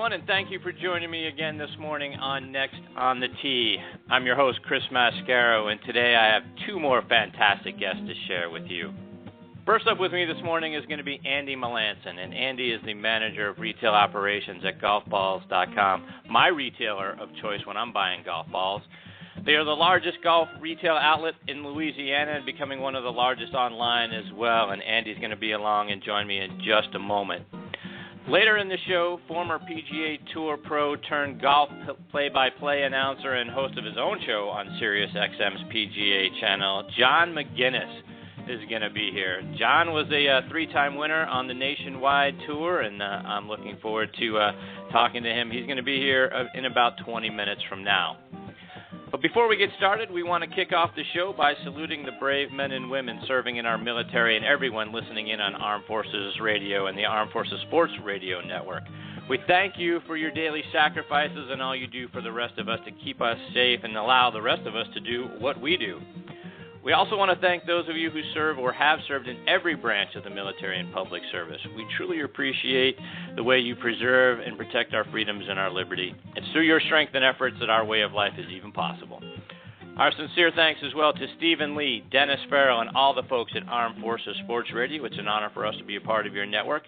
everyone, and thank you for joining me again this morning on Next on the Tee. I'm your host, Chris Mascaro, and today I have two more fantastic guests to share with you. First up with me this morning is going to be Andy Melancon, and Andy is the manager of retail operations at golfballs.com, my retailer of choice when I'm buying golf balls. They are the largest golf retail outlet in Louisiana and becoming one of the largest online as well, and Andy's going to be along and join me in just a moment. Later in the show, former PGA Tour pro turned golf play-by-play announcer and host of his own show on SiriusXM's PGA channel, John McGinnis, is going to be here. John was a three-time winner on the Nationwide Tour, and I'm looking forward to talking to him. He's going to be here in about 20 minutes from now. But before we get started, we want to kick off the show by saluting the brave men and women serving in our military and everyone listening in on Armed Forces Radio and the Armed Forces Sports Radio Network. We thank you for your daily sacrifices and all you do for the rest of us to keep us safe and allow the rest of us to do what we do. We also want to thank those of you who serve or have served in every branch of the military and public service. We truly appreciate the way you preserve and protect our freedoms and our liberty. It's through your strength and efforts that our way of life is even possible. Our sincere thanks as well to Stephen Lee, Dennis Farrell, and all the folks at Armed Forces Sports Radio. It's an honor for us to be a part of your network.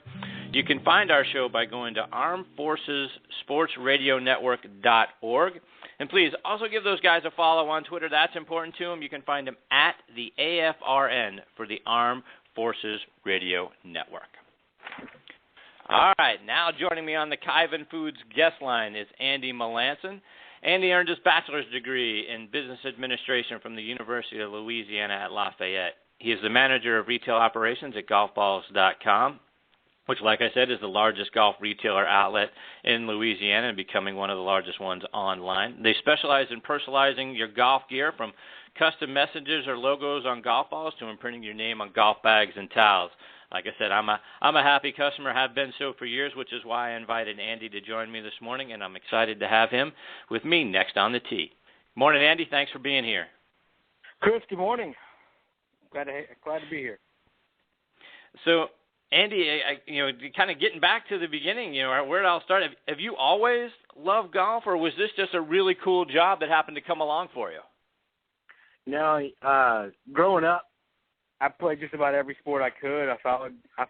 You can find our show by going to armedforcesportsradionetwork.org. And please also give those guys a follow on Twitter. That's important to them. You can find them at the AFRN for the Armed Forces Radio Network. All right, now joining me on the Kyvan Foods guest line is Andy Melancon. Andy earned his bachelor's degree in business administration from the University of Louisiana at Lafayette. He is the manager of retail operations at golfballs.com, which, like I said, is the largest golf retailer outlet in Louisiana and becoming one of the largest ones online. They specialize in personalizing your golf gear, from custom messages or logos on golf balls to imprinting your name on golf bags and towels. Like I said, I'm a happy customer, have been so for years, which is why I invited Andy to join me this morning, and I'm excited to have him with me next on the tee. Morning, Andy. Thanks for being here. Chris, good morning. Glad to be here. So, Andy, kind of getting back to the beginning, where it all started. Have you always loved golf, or was this just a really cool job that happened to come along for you? No, growing up, I played just about every sport I could. I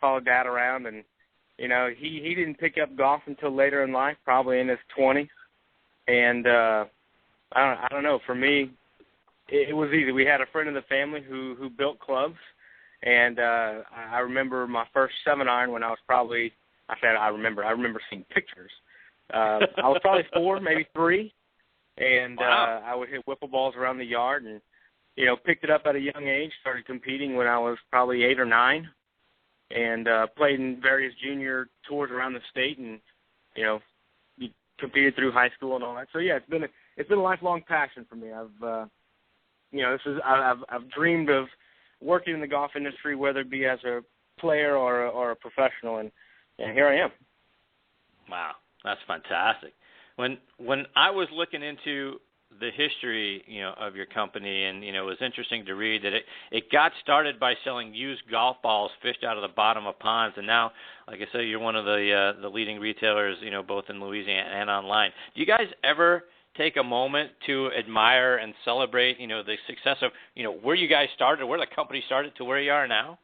followed Dad around, and he didn't pick up golf until later in life, probably in his 20s. And I don't know. For me, it was easy. We had a friend in the family who built clubs. And I remember my first 7-iron when I was probably, I remember seeing pictures. I was probably 4, maybe 3, and wow. I would hit wiffle balls around the yard and, picked it up at a young age, started competing when I was probably 8 or 9, and played in various junior tours around the state and, competed through high school and all that. So, yeah, it's been a lifelong passion for me. I've dreamed of working in the golf industry, whether it be as a player or a professional, and here I am. Wow, that's fantastic. When I was looking into the history, of your company, and it was interesting to read that it got started by selling used golf balls fished out of the bottom of ponds, and now, like I said, you're one of the leading retailers, both in Louisiana and online. Do you guys ever take a moment to admire and celebrate, the success of, where you guys started, where the company started to where you are now?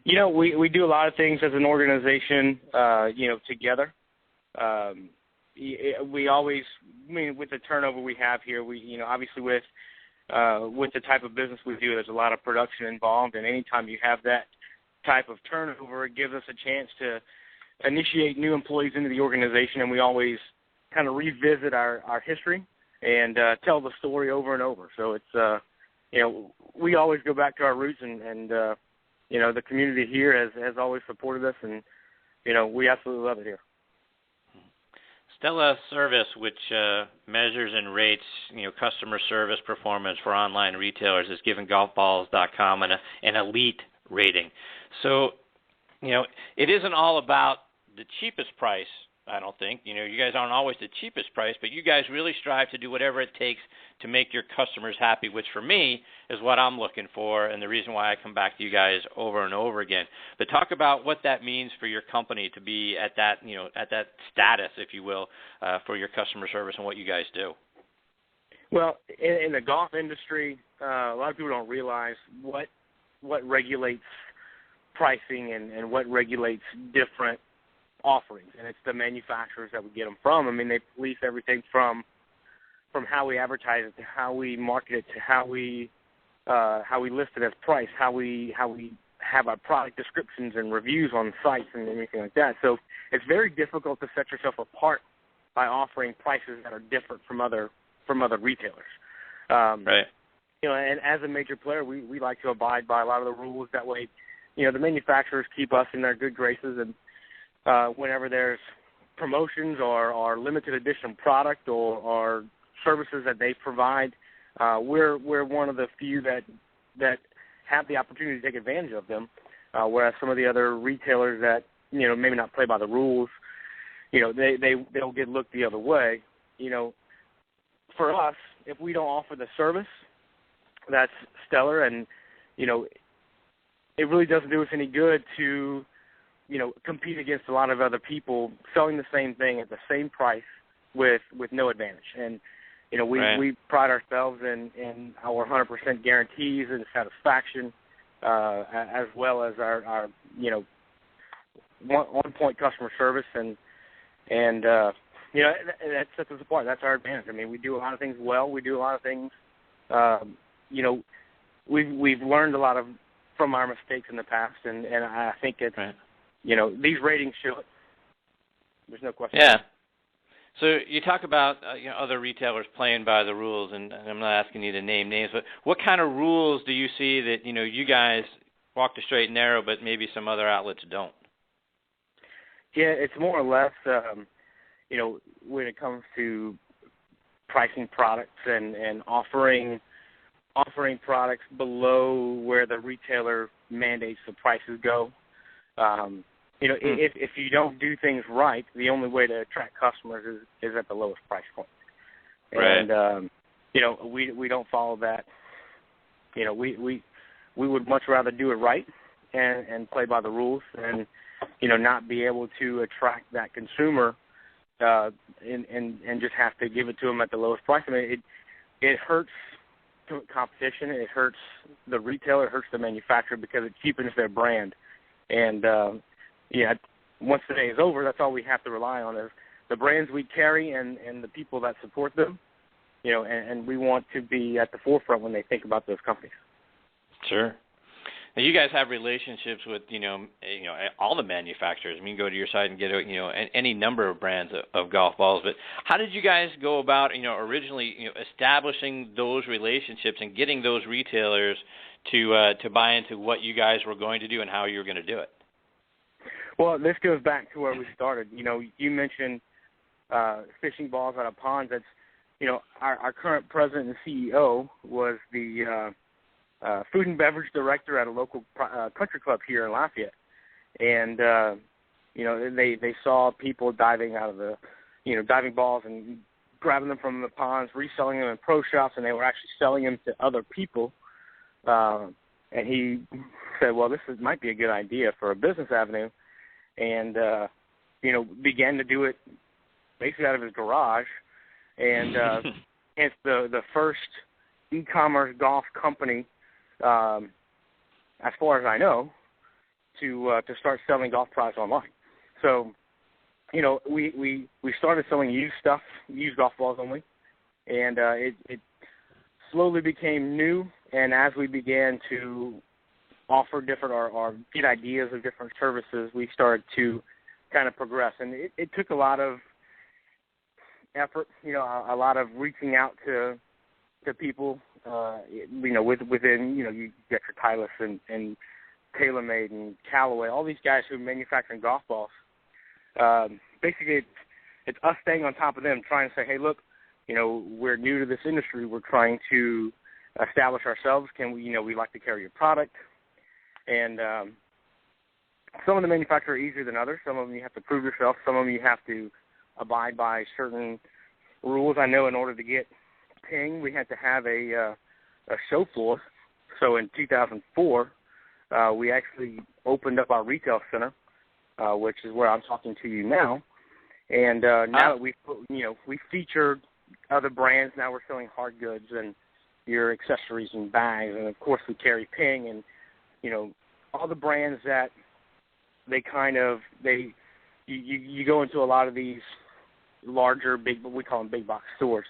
We do a lot of things as an organization, together. We always, with the turnover we have here, obviously with the type of business we do, there's a lot of production involved, and anytime you have that type of turnover, it gives us a chance to initiate new employees into the organization, and we always kind of revisit our history and tell the story over and over. So it's, we always go back to our roots, and the community here has always supported us, and, we absolutely love it here. Stella Service, which measures and rates, customer service performance for online retailers, has given golfballs.com an elite rating. So, it isn't all about the cheapest price I don't think. You guys aren't always the cheapest price, but you guys really strive to do whatever it takes to make your customers happy, which for me is what I'm looking for and the reason why I come back to you guys over and over again. But talk about what that means for your company to be at that, at that status, if you will, for your customer service and what you guys do. Well, in the golf industry, a lot of people don't realize what regulates pricing and what regulates different offerings, and it's the manufacturers that we get them from. I mean, they police everything from how we advertise it to how we market it to how we list it as price, how we have our product descriptions and reviews on sites and everything like that. So it's very difficult to set yourself apart by offering prices that are different from other retailers. Right. And as a major player, we like to abide by a lot of the rules. That way, the manufacturers keep us in their good graces, and whenever there's promotions or limited edition product or services that they provide, we're one of the few that have the opportunity to take advantage of them, whereas some of the other retailers that maybe not play by the rules, they'll get looked the other way. For us, if we don't offer the service, that's stellar, and it really doesn't do us any good to compete against a lot of other people selling the same thing at the same price with no advantage. And we pride ourselves in our 100% guarantees and satisfaction, as well as our on-point customer service, and that sets us apart. That's our advantage. I mean, we do a lot of things well. We do a lot of things. We've learned a lot from our mistakes in the past, and I think it's these ratings show it. There's no question. Yeah. So you talk about other retailers playing by the rules, and I'm not asking you to name names, but what kind of rules do you see that you guys walk the straight and narrow, but maybe some other outlets don't? Yeah, it's more or less when it comes to pricing products and offering products below where the retailer mandates the prices go. If you don't do things right, the only way to attract customers is at the lowest price point. Right. And we don't follow that. We would much rather do it right and play by the rules and not be able to attract that consumer and just have to give it to them at the lowest price. I mean, it hurts competition. It hurts the retailer. It hurts the manufacturer because it cheapens their brand. And once the day is over, that's all we have to rely on is the brands we carry and the people that support them. And we want to be at the forefront when they think about those companies. Sure. Now, you guys have relationships with all the manufacturers. I mean, go to your site and get any number of brands of golf balls. But how did you guys go about originally establishing those relationships and getting those retailers to buy into what you guys were going to do and how you were going to do it? Well, this goes back to where we started. You mentioned fishing balls out of ponds. That's our current president and CEO was the food and beverage director at a local country club here in Lafayette, and they saw people diving out of the diving balls and grabbing them from the ponds, reselling them in pro shops, and they were actually selling them to other people. And he said, "Well, this might be a good idea for a business avenue," and began to do it basically out of his garage, and it's the first e-commerce golf company, as far as I know, to start selling golf products online. So, we started selling used stuff, used golf balls only, and it slowly became new. And as we began to offer different or get ideas of different services, we started to kind of progress. And it took a lot of effort, a lot of reaching out to people, within, you get your Titleist and TaylorMade and Callaway, all these guys who are manufacturing golf balls. Basically, it's us staying on top of them, trying to say, hey, look, we're new to this industry. We're trying to establish ourselves. Can we, we like to carry your product. And some of the manufacturers are easier than others. Some of them you have to prove yourself. Some of them you have to abide by certain rules. I know in order to get ping, we had to have a show floor. So in 2004, we actually opened up our retail center, which is where I'm talking to you now. And now that we featured other brands, now we're selling hard goods and your accessories and bags, and of course we carry ping and all the brands that you go into a lot of these larger we call them big box stores,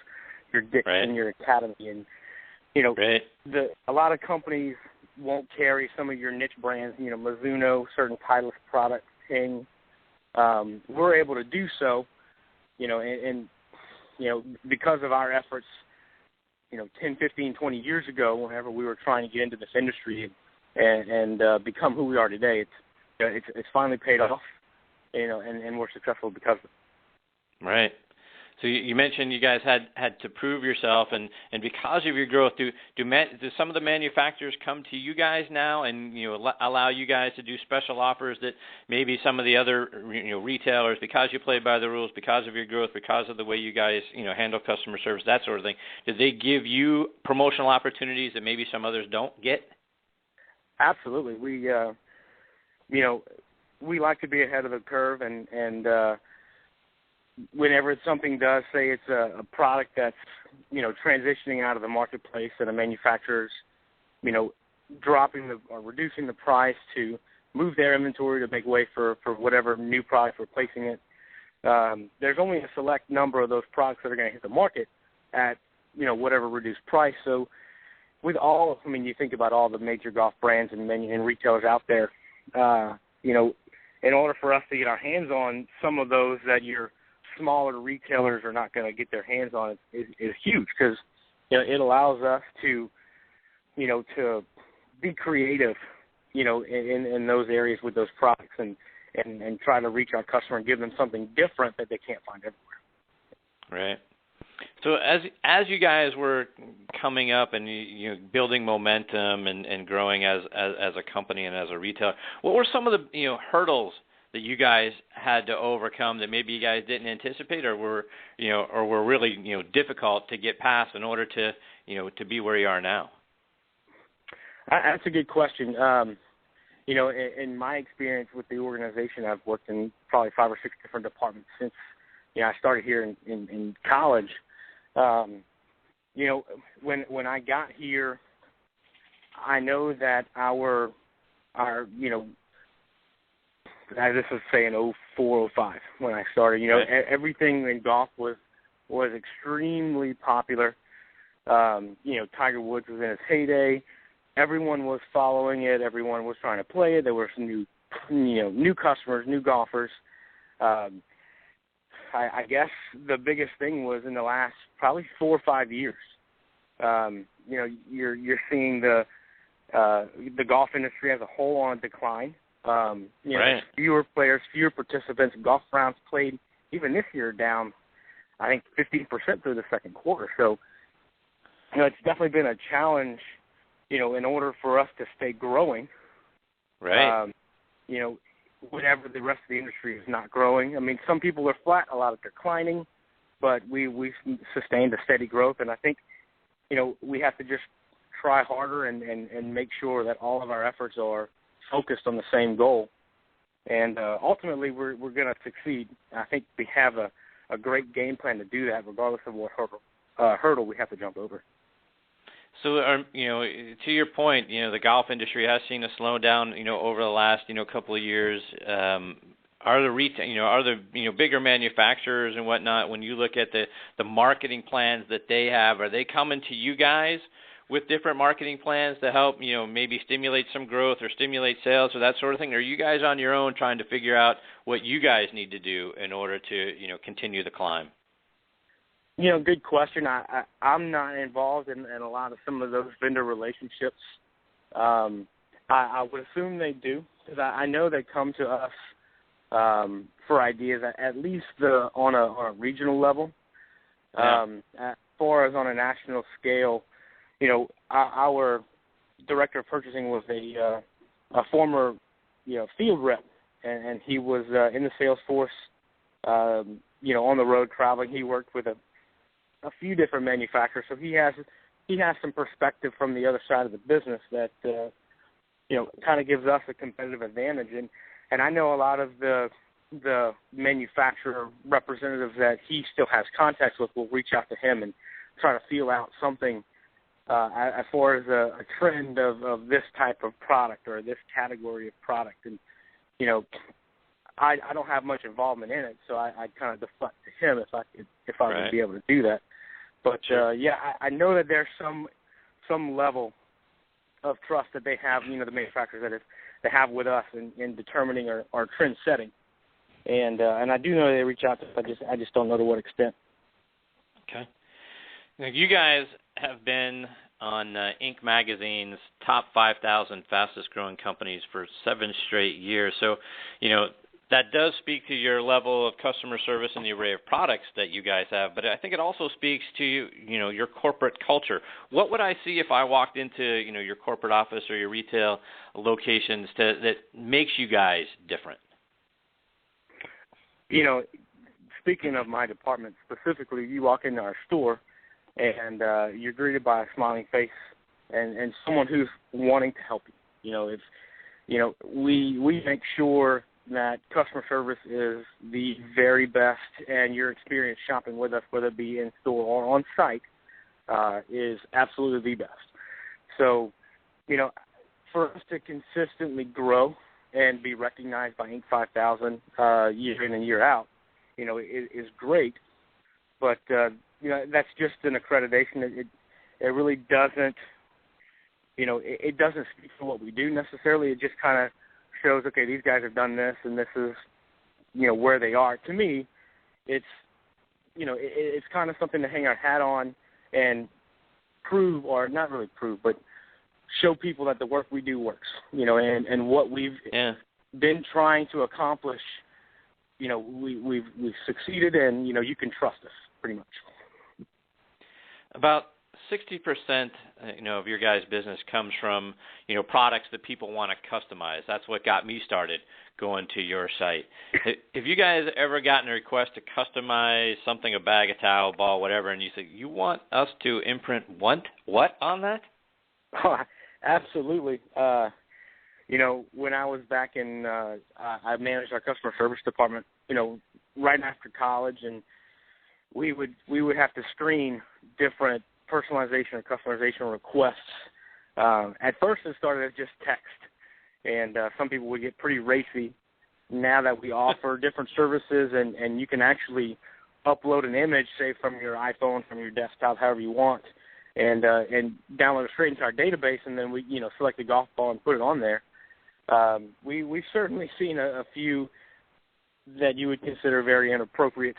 your Dick's and your Academy, and a lot of companies won't carry some of your niche brands, Mizuno, certain Titleist products, Ping. We're able to do so, and because of our efforts, 10, 15, 20 years ago, whenever we were trying to get into this industry and become who we are today, it's finally paid off, and we're successful because of it. Right. So you mentioned you guys had to prove yourself, and because of your growth, do some of the manufacturers come to you guys now and allow you guys to do special offers that maybe some of the other retailers, because you play by the rules, because of your growth, because of the way you guys handle customer service, that sort of thing? Do they give you promotional opportunities that maybe some others don't get? Absolutely. We we like to be ahead of the curve, and whenever something does, say it's a product that's, transitioning out of the marketplace and a manufacturer's, dropping or reducing the price to move their inventory to make way for whatever new product replacing it, there's only a select number of those products that are going to hit the market at, whatever reduced price. So with you think about all the major golf brands and retailers out there, in order for us to get our hands on some of those that your smaller retailers are not going to get their hands on is huge, because it allows us to to be creative in those areas with those products and try to reach our customer and give them something different that they can't find everywhere. Right. So as you guys were coming up and building momentum and growing as a company and as a retailer, what were some of the hurdles that you guys had to overcome that maybe you guys didn't anticipate, or were really difficult to get past in order to to be where you are now? That's a good question. In my experience with the organization, I've worked in probably 5 or 6 different departments since I started here in college. When I got here, I know that our this was say in 04, 05 when I started. Everything in golf was extremely popular. Tiger Woods was in his heyday. Everyone was following it. Everyone was trying to play it. There were some new customers, new golfers. I guess the biggest thing was in the last probably 4 or 5 years. You're seeing the golf industry as a whole on decline. Fewer players, fewer participants. Golf rounds played even this year down, I think, 15% through the second quarter. So, it's definitely been a challenge, in order for us to stay growing. Right. Whenever the rest of the industry is not growing. Some people are flat, a lot are declining, but we've sustained a steady growth, and I think, we have to just try harder and make sure that all of our efforts are focused on the same goal. And ultimately, we're going to succeed. I think we have a great game plan to do that, regardless of what hurdle we have to jump over. So, to your point, the golf industry has seen a slowdown, over the last, couple of years. Are the bigger manufacturers and whatnot, when you look at the marketing plans that they have, are they coming to you guys with different marketing plans to help, maybe stimulate some growth or stimulate sales or that sort of thing? Or are you guys on your own trying to figure out what you guys need to do in order to, continue the climb? Good question. I'm not involved in a lot of some of those vendor relationships. I would assume they do, because I know they come to us for ideas, at least on a regional level. As far as on a national scale, our director of purchasing was a former field rep, and he was in the sales force on the road traveling. He worked with a few different manufacturers, so he has some perspective from the other side of the business that kind of gives us a competitive advantage. And I know a lot of the manufacturer representatives that he still has contacts with will reach out to him and try to feel out something as far as a trend of this type of product or this category of product. And I don't have much involvement in it, so I kind of deflect to him if I would be able to do that. But I know that there's some level of trust that they have, the manufacturers that they have with us in determining our trend setting, and I do know they reach out to us. I just don't know to what extent. Okay. Now, you guys have been on Inc. Magazine's top 5,000 fastest growing companies for 7 straight years. So, that does speak to your level of customer service and the array of products that you guys have, but I think it also speaks to, your corporate culture. What would I see if I walked into, your corporate office or your retail locations that makes you guys different? Speaking of my department specifically, you walk into our store and you're greeted by a smiling face and someone who's wanting to help you. We make sure that customer service is the very best, and your experience shopping with us, whether it be in store or on site, is absolutely the best. So, for us to consistently grow and be recognized by Inc. 5000 year in and year out, is great. But that's just an accreditation. It really doesn't, it doesn't speak for what we do necessarily. It just kind of shows, okay, these guys have done this, and this is, where they are. To me, it's, it's kind of something to hang our hat on and prove, or not really prove, but show people that the work we do works, and what we've been trying to accomplish, we've succeeded, and, you can trust us pretty much. About 60%, of your guys' business comes from, products that people want to customize. That's what got me started going to your site. Have you guys ever gotten a request to customize something, a bag, a towel, ball, whatever, and you say, you want us to imprint what on that? Oh, absolutely. When I was back in, I managed our customer service department, right after college, and we would have to screen different personalization and customization requests. At first it started as just text, and some people would get pretty racy. Now that we offer different services and you can actually upload an image, say from your iPhone, from your desktop, however you want, and download it straight into our database, and then we select the golf ball and put it on there. We've certainly seen a few that you would consider very inappropriate.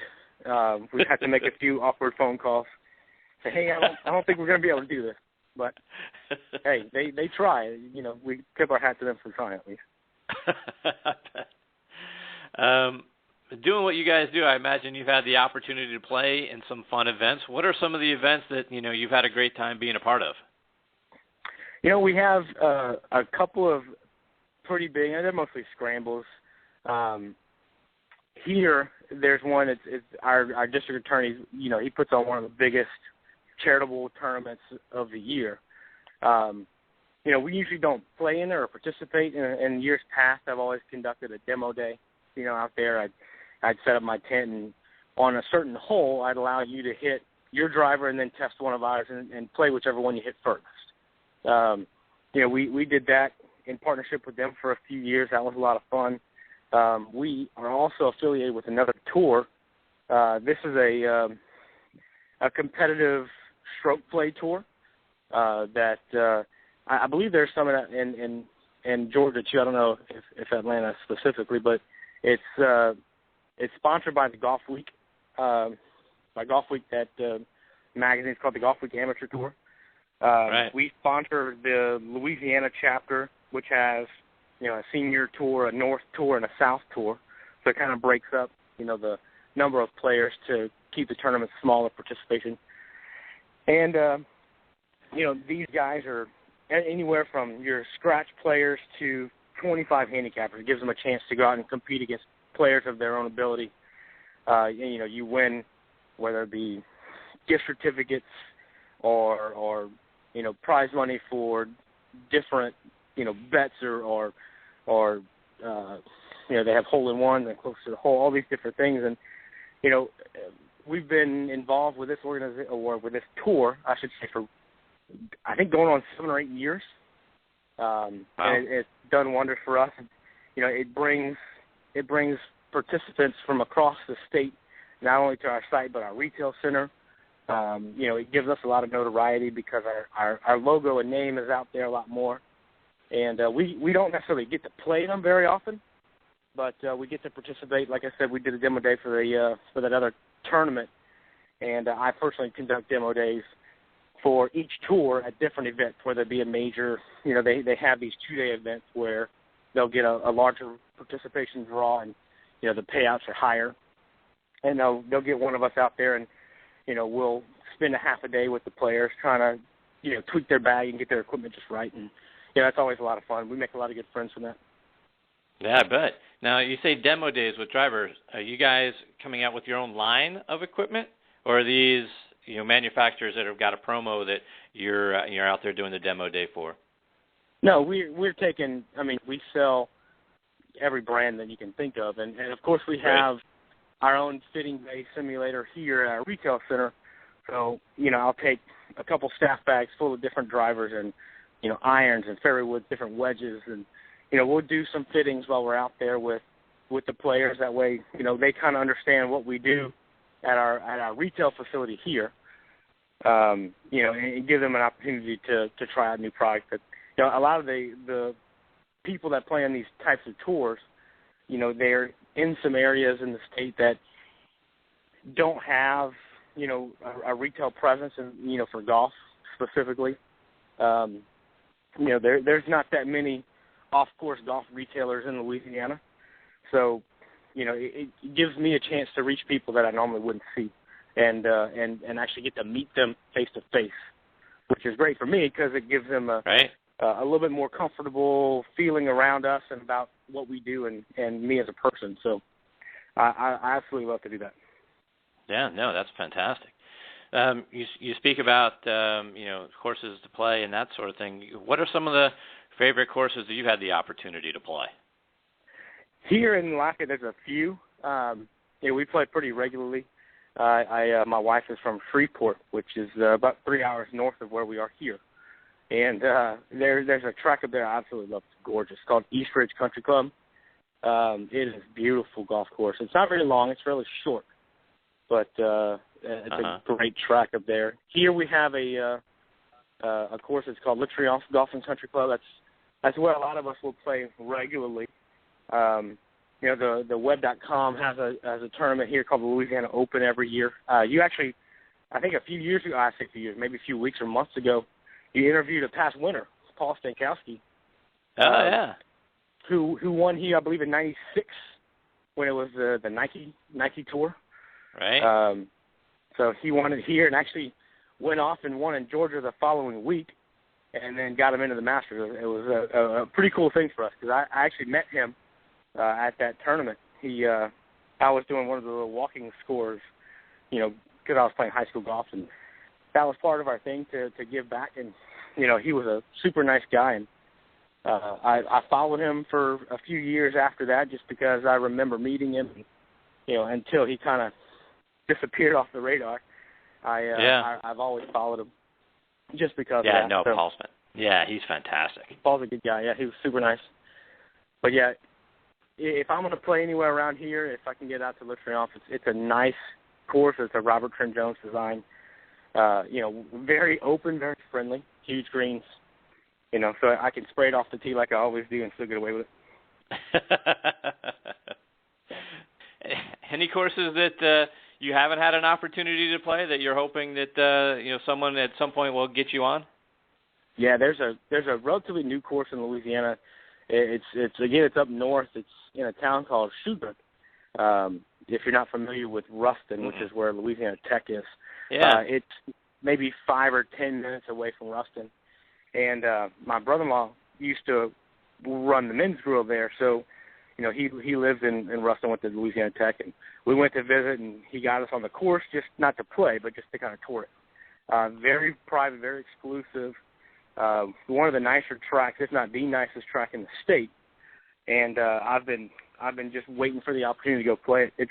We've had to make a few awkward phone calls. Say, hey, I don't think we're going to be able to do this. But, hey, they try. We tip our hat to them for trying at least. Doing what you guys do, I imagine you've had the opportunity to play in some fun events. What are some of the events that, you've had a great time being a part of? We have a couple of pretty big, and they're mostly scrambles. Here, there's one, it's our district attorney, he puts on one of the biggest charitable tournaments of the year. We usually don't play in it or participate. In years past, I've always conducted a demo day. Out there, I'd set up my tent, and on a certain hole, I'd allow you to hit your driver and then test one of ours and play whichever one you hit first. We did that in partnership with them for a few years. That was a lot of fun. We are also affiliated with another tour. This is a competitive stroke play tour that I believe there's some of that in Georgia too. I don't know if Atlanta specifically, but it's sponsored by the Golf Week. By Golf Week, that magazine is called the Golf Week Amateur Tour. Right. We sponsor the Louisiana chapter, which has a senior tour, a north tour, and a south tour. So it kind of breaks up the number of players to keep the tournament smaller participation. And these guys are anywhere from your scratch players to 25 handicappers. It gives them a chance to go out and compete against players of their own ability. you win, whether it be gift certificates or prize money for different bets or they have hole-in-ones and close to the hole, all these different things. And we've been involved with this organization, or with this tour, I should say, for I think going on 7 or 8 years. Wow. And it's done wonders for us. It brings participants from across the state, not only to our site but our retail center. It gives us a lot of notoriety because our logo and name is out there a lot more. And we don't necessarily get to play them very often, but we get to participate. Like I said, we did a demo day for that other tournament, and I personally conduct demo days for each tour at different events, whether it be a major, they have these 2-day events where they'll get a larger participation draw, and, the payouts are higher. And they'll get one of us out there, and, we'll spend a half a day with the players trying to, tweak their bag and get their equipment just right. And, that's always a lot of fun. We make a lot of good friends from that. Yeah, I bet. Now, you say demo days with drivers. Are you guys coming out with your own line of equipment, or are these manufacturers that have got a promo that you're out there doing the demo day for? No, we're taking. We sell every brand that you can think of, and of course we have our own fitting bay simulator here at our retail center. So I'll take a couple staff bags full of different drivers and irons and fairway woods, different wedges, and we'll do some fittings while we're out there with the players. That way, they kind of understand what we do at our retail facility here. And give them an opportunity to try out new product. But a lot of the people that play on these types of tours, they're in some areas in the state that don't have a retail presence, and for golf specifically, there's not that many off-course golf retailers in Louisiana, so it gives me a chance to reach people that I normally wouldn't see. And actually get to meet them face to face, which is great for me because it gives them a little bit more comfortable feeling around us and about what we do and me as a person. So I absolutely love to do that. Yeah, no, that's fantastic. You speak about courses to play and that sort of thing. What are some of the favorite courses that you had the opportunity to play? Here in Lafayette, there's a few. We play pretty regularly. My wife is from Shreveport, which is about 3 hours north of where we are here. And there's a track up there I absolutely love. It's gorgeous. It's called East Ridge Country Club. It is a beautiful golf course. It's not very long. It's fairly short. But it's a great track up there. Here we have a course that's called Litchfield Golf and Country Club. That's where a lot of us will play regularly. The web.com has a tournament here called the Louisiana Open every year. You actually, I think a few years ago, I say a few years, maybe a few weeks or months ago, you interviewed a past winner, Paul Stankowski. Oh, yeah. Who won here, I believe, in '96 when it was the Nike Tour. Right. So he won it here and actually went off and won in Georgia the following week and then got him into the Masters. It was a pretty cool thing for us because I actually met him at that tournament. I was doing one of the little walking scores, because I was playing high school golf, and that was part of our thing to give back. And he was a super nice guy, and I followed him for a few years after that, just because I remember meeting him, until he kind of disappeared off the radar. I've always followed him just because. Yeah, of that. no, So, Paul's he's fantastic. Paul's a good guy. Yeah, he was super nice. But yeah, if I'm going to play anywhere around here, if I can get out to Litchfield, it's a nice course. It's a Robert Trent Jones design. Very open, very friendly, huge greens. So I can spray it off the tee like I always do and still get away with it. Any courses that you haven't had an opportunity to play that you're hoping that someone at some point will get you on? Yeah, there's a relatively new course in Louisiana. It's up north. It's in a town called Shreveport. If you're not familiar with Ruston, which is where Louisiana Tech is, it's maybe 5 or 10 minutes away from Ruston. And my brother-in-law used to run the men's grill there, so he lives in Ruston, went to Louisiana Tech, and we went to visit, and he got us on the course, just not to play, but just to kind of tour it. Very private, very exclusive. One of the nicer tracks, if not the nicest track in the state. And I've been just waiting for the opportunity to go play it.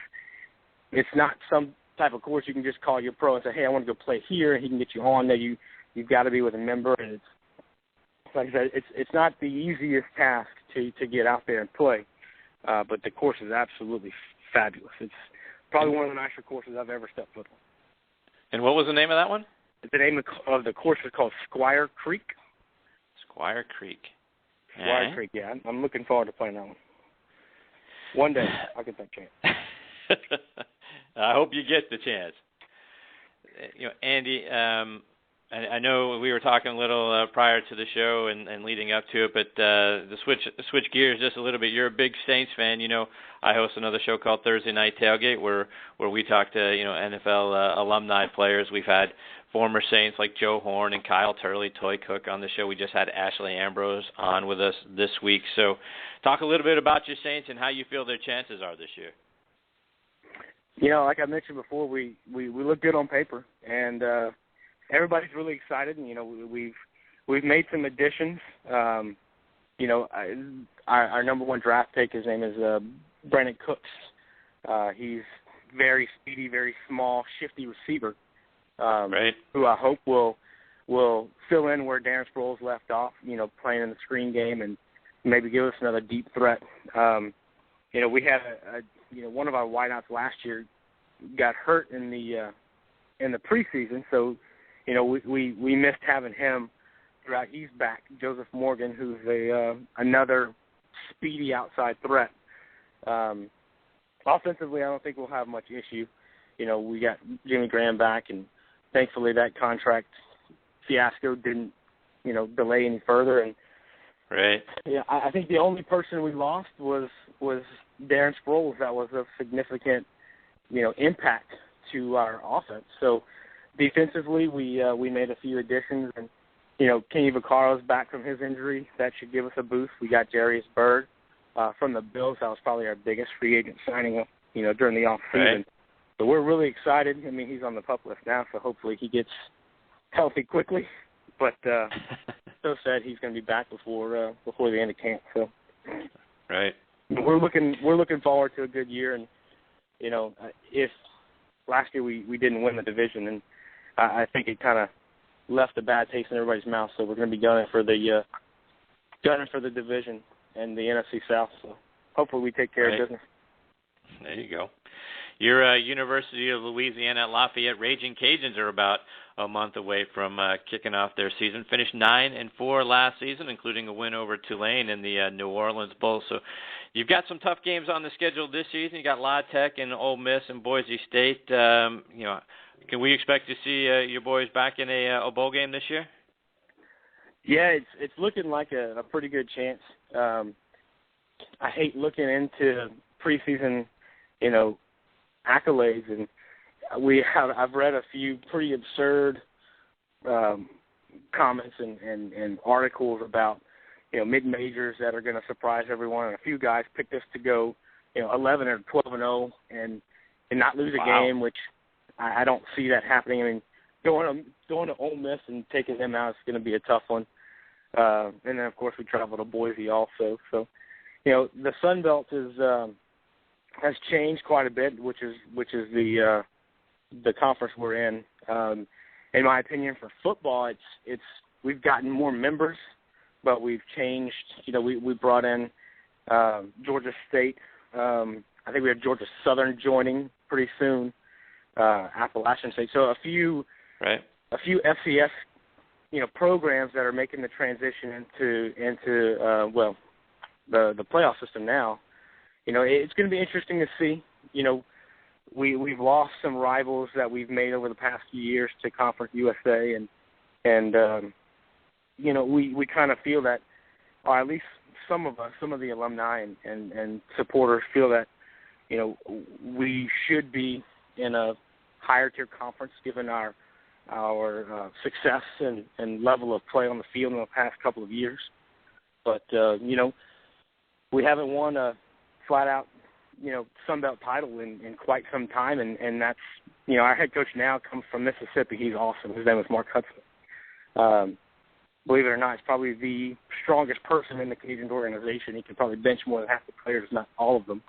It's not some type of course you can just call your pro and say, hey, I want to go play here, and he can get you on there. You've got to be with a member, and it's like I said, it's not the easiest task to get out there and play, but the course is absolutely fabulous. It's probably one of the nicer courses I've ever stepped foot on. And what was the name of that one? The name of the course is called Squire Creek. Squire Creek. Squire Creek, yeah. I'm looking forward to playing that one. One day, I'll get that chance. I hope you get the chance. Andy, I know we were talking a little prior to the show and leading up to it, but to switch gears just a little bit, you're a big Saints fan. I host another show called Thursday Night Tailgate where we talk to NFL alumni players. We've had former Saints like Joe Horn and Kyle Turley, Toy Cook on the show. We just had Ashley Ambrose on with us this week. So talk a little bit about your Saints and how you feel their chances are this year. Like I mentioned before, we look good on paper, and everybody's really excited. We've made some additions. Our number one draft pick, his name is Brandon Cooks. He's very speedy, very small, shifty receiver. Right. Who I hope will fill in where Darren Sproles left off, playing in the screen game and maybe give us another deep threat. We had one of our wideouts last year got hurt in the preseason, so we missed having him throughout. He's back. Joseph Morgan, who's another speedy outside threat. Offensively, I don't think we'll have much issue. We got Jimmy Graham back, and thankfully that contract fiasco didn't, delay any further. And right. Yeah, I think the only person we lost was Darren Sproles. That was a significant, impact to our offense. So defensively, we made a few additions, and Kenny Vaccaro's back from his injury. That should give us a boost. We got Jarius Byrd from the Bills. That was probably our biggest free agent signing, during the off season. Right. So we're really excited. I mean, he's on the PUP list now, so hopefully he gets healthy quickly. But so said he's going to be back before the end of camp. So right. We're looking forward to a good year, and if last year we didn't win the division, and I think it kind of left a bad taste in everybody's mouth. So we're going to be gunning for the division and the NFC South. So hopefully we take care of business. There you go. Your University of Louisiana at Lafayette Raging Cajuns are about a month away from kicking off their season. Finished 9-4 last season, including a win over Tulane in the New Orleans Bowl. So you've got some tough games on the schedule this season. You got La Tech and Ole Miss and Boise State. Can we expect to see your boys back in a bowl game this year? Yeah, it's looking like a pretty good chance. I hate looking into preseason, accolades, and I've read a few pretty absurd comments and articles about mid-majors that are going to surprise everyone, and a few guys picked us to go 11 or 12-0 and not lose a game, which I don't see that happening. I mean, going to Ole Miss and taking them out is going to be a tough one. And then of course we travel to Boise also. So the Sun Belt has changed quite a bit, which is the conference we're in. In my opinion, for football, it's we've gotten more members, but we've changed. We brought in Georgia State. I think we have Georgia Southern joining pretty soon. Appalachian State. So a few FCS programs that are making the transition into the playoff system now. It's going to be interesting to see. We've lost some rivals that we've made over the past few years to Conference USA, and we kind of feel that, or at least some of the alumni and supporters feel that, we should be in a higher tier conference given our success and level of play on the field in the past couple of years. But we haven't won a flat out, Sun Belt title in quite some time, and that's, our head coach now comes from Mississippi. He's awesome. His name is Mark Hudson. Believe it or not, he's probably the strongest person in the Canadian organization. He can probably bench more than half the players, not all of them.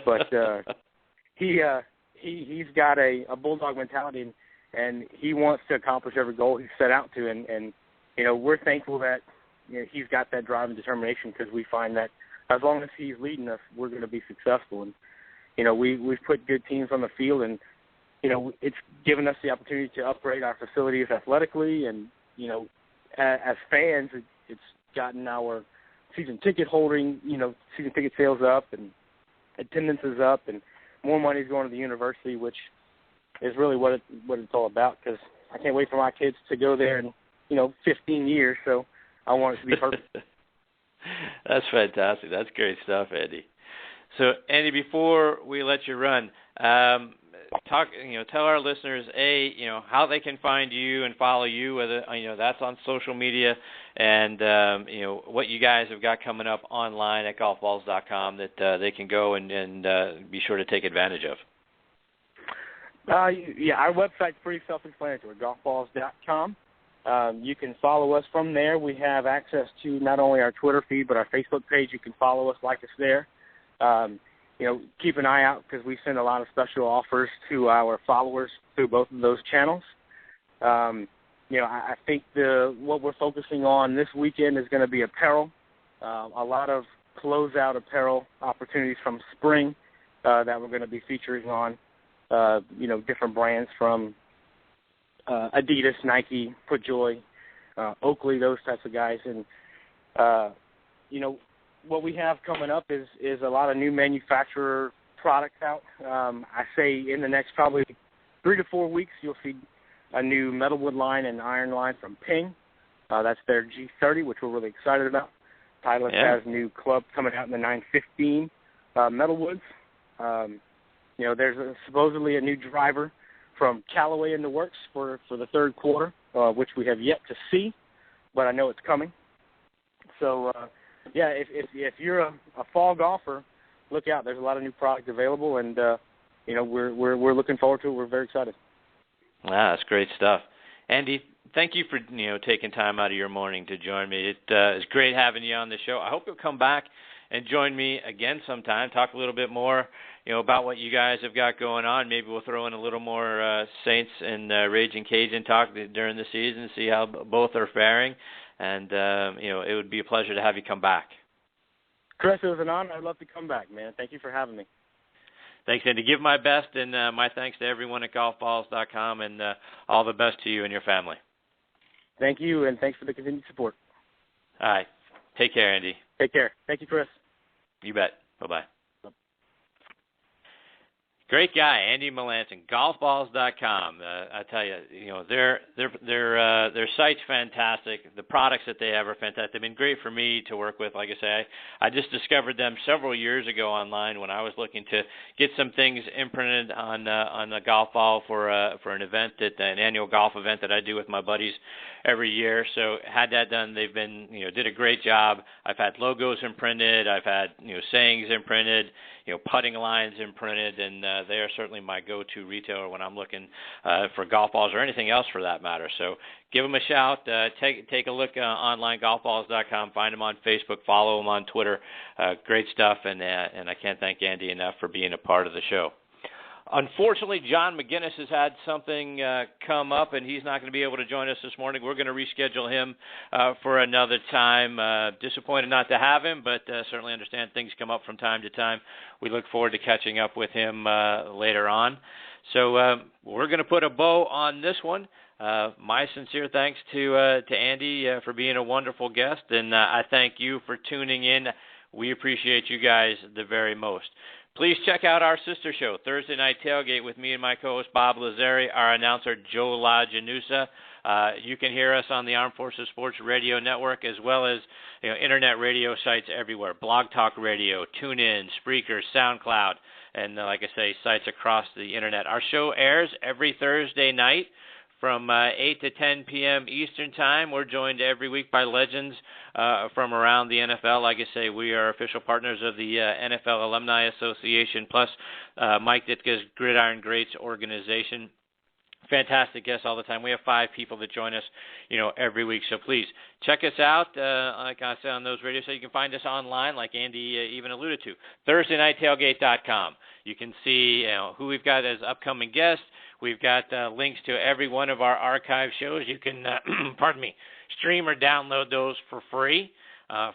But he's got a bulldog mentality, and he wants to accomplish every goal he's set out to. And we're thankful that he's got that drive and determination, because we find that as long as he's leading us, we're going to be successful. And we've put good teams on the field, and it's given us the opportunity to upgrade our facilities athletically, and as fans, it's gotten our season ticket season ticket sales up, and attendance is up, and more money is going to the university, which is really what it's all about, because I can't wait for my kids to go there in 15 years, so I want it to be perfect. That's fantastic. That's great stuff, Andy. So, Andy, before we let you run, tell our listeners, how they can find you and follow you, whether, that's on social media, and, what you guys have got coming up online at golfballs.com that they can go and be sure to take advantage of. Our website's pretty self-explanatory, golfballs.com. You can follow us from there. We have access to not only our Twitter feed, but our Facebook page. You can follow us, like us there. Keep an eye out, because we send a lot of special offers to our followers through both of those channels. I think what we're focusing on this weekend is going to be apparel. A lot of closeout apparel opportunities from spring that we're going to be featuring on. Different brands from Adidas, Nike, FootJoy, Oakley, those types of guys. And, what we have coming up is a lot of new manufacturer products out. I say in the next probably 3 to 4 weeks, you'll see a new metalwood line and iron line from Ping. That's their G30, which we're really excited about. Titleist has a new club coming out in the 915 metalwoods. There's supposedly a new driver from Callaway in the works for the third quarter, which we have yet to see, but I know it's coming. So, if you're a fall golfer, look out. There's a lot of new product available, and we're looking forward to it. We're very excited. Wow, that's great stuff. Andy, thank you for taking time out of your morning to join me. It's great having you on the show. I hope you'll come back and join me again sometime. Talk a little bit more, about what you guys have got going on. Maybe we'll throw in a little more Saints and Raging Cajun talk during the season, see how both are faring. And, it would be a pleasure to have you come back. Chris, it was an honor. I'd love to come back, man. Thank you for having me. Thanks, Andy. Give my best, and my thanks to everyone at golfballs.com, and all the best to you and your family. Thank you, and thanks for the continued support. All right. Take care, Andy. Take care. Thank you, Chris. You bet. Bye-bye. Great guy, Andy Melancon, golfballs.com. I tell you, their site's fantastic. The products that they have are fantastic. They've been great for me to work with. Like I say, I just discovered them several years ago online when I was looking to get some things imprinted on a golf ball for an event, an annual golf event that I do with my buddies every year. So had that done. They've been, did a great job. I've had logos imprinted. I've had, sayings imprinted, putting lines imprinted, and they are certainly my go-to retailer when I'm looking for golf balls or anything else for that matter. So give them a shout. Take a look online, golfballs.com. Find them on Facebook. Follow them on Twitter. Great stuff, and I can't thank Andy enough for being a part of the show. Unfortunately, John McGinnis has had something come up, and he's not going to be able to join us this morning. We're going to reschedule him for another time. Disappointed not to have him, but certainly understand things come up from time to time. We look forward to catching up with him later on. So we're going to put a bow on this one. My sincere thanks to Andy for being a wonderful guest, and I thank you for tuning in. We appreciate you guys the very most. Please check out our sister show, Thursday Night Tailgate, with me and my co-host Bob Lazari, our announcer Joe LaGenusa. You can hear us on the Armed Forces Sports Radio Network, as well as internet radio sites everywhere, Blog Talk Radio, TuneIn, Spreaker, SoundCloud, and like I say, sites across the internet. Our show airs every Thursday night from 8 to 10 p.m. Eastern Time. We're joined every week by legends from around the NFL. Like I say, we are official partners of the NFL Alumni Association, plus Mike Ditka's Gridiron Greats organization. Fantastic guests all the time. We have 5 people that join us, every week. So please check us out. Like I said on those radio shows, you can find us online, like Andy even alluded to, ThursdayNightTailgate.com. You can see who we've got as upcoming guests. We've got links to every one of our archive shows. You can, stream or download those for free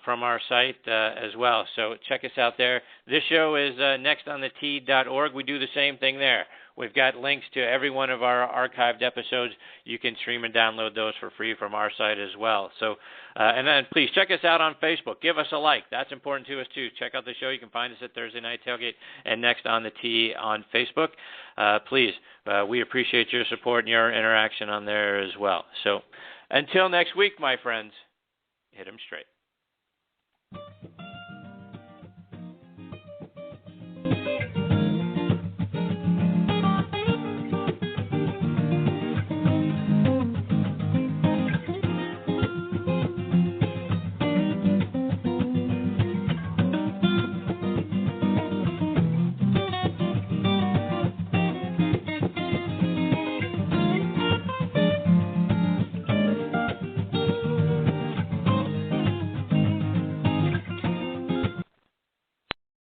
from our site as well. So check us out there. This show is nextonthet.org. We do the same thing there. We've got links to every one of our archived episodes. You can stream and download those for free from our site as well. So, and then please check us out on Facebook. Give us a like. That's important to us too. Check out the show. You can find us at Thursday Night Tailgate and Next on the Tee on Facebook. Please, we appreciate your support and your interaction on there as well. So, until next week, my friends, hit 'em straight.